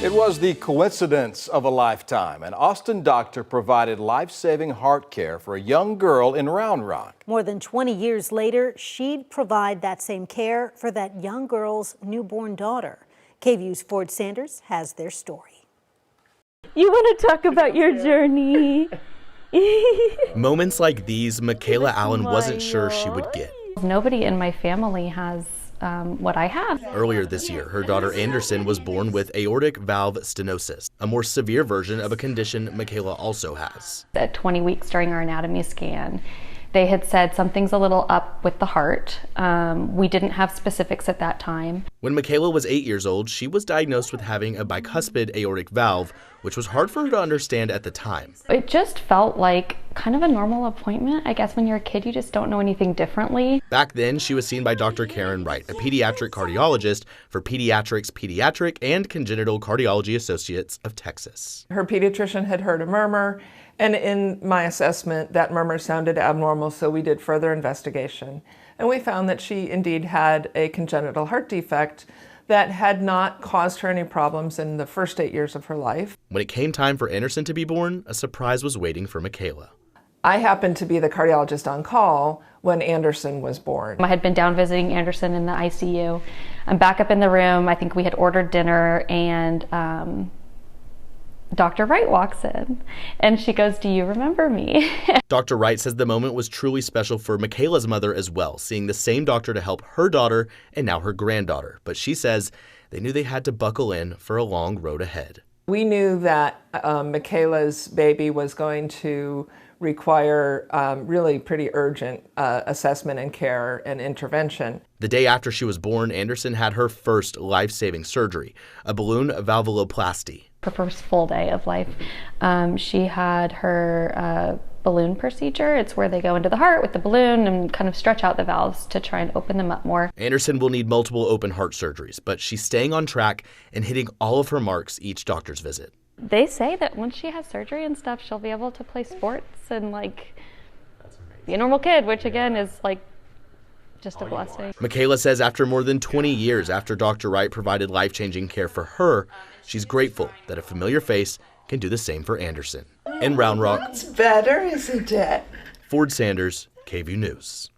It was the coincidence of a lifetime. An Austin doctor provided life-saving heart care for a young girl in Round Rock. More than 20 years later, she'd provide that same care for that young girl's newborn daughter. KVUE's Ford Sanders has their story. You want to talk about your journey? Moments like these, Michaela Allen wasn't sure she would get. Nobody in my family has what I have. Earlier this year, her daughter Anderson was born with aortic valve stenosis, a more severe version of a condition Michaela also has. At 20 weeks during our anatomy scan, they had said something's a little up with the heart. We didn't have specifics at that time. When Michaela was 8 years old, she was diagnosed with having a bicuspid aortic valve, which was hard for her to understand at the time. It just felt like kind of a normal appointment. I guess when you're a kid, you just don't know anything differently. Back then, she was seen by Dr. Karen Wright, a pediatric cardiologist for Pediatrics Pediatric and Congenital Cardiology Associates of Texas. Her pediatrician had heard a murmur, and in my assessment, that murmur sounded abnormal, so we did further investigation. And we found that she indeed had a congenital heart defect that had not caused her any problems in the first 8 years of her life. When it came time for Anderson to be born, a surprise was waiting for Michaela. I happened to be the cardiologist on call when Anderson was born. I had been down visiting Anderson in the ICU. I'm back up in the room. I think we had ordered dinner, and Dr. Wright walks in and she goes, "Do you remember me?" Dr. Wright says the moment was truly special for Michaela's mother as well, seeing the same doctor to help her daughter and now her granddaughter. But she says they knew they had to buckle in for a long road ahead. We knew that Michaela's baby was going to require really pretty urgent assessment and care and intervention. The day after she was born, Anderson had her first life-saving surgery, a balloon valvuloplasty. Her first full day of life, she had her balloon procedure. It's where they go into the heart with the balloon and kind of stretch out the valves to try and open them up more. Anderson will need multiple open heart surgeries, but she's staying on track and hitting all of her marks each doctor's visit. They say that once she has surgery and stuff, she'll be able to play sports and be a normal kid, which again is just a blessing. Michaela says after more than 20 years after Dr. Wright provided life-changing care for her, she's grateful that a familiar face can do the same for Anderson. In Round Rock, It's better, isn't it? Ford Sanders, KVUE News.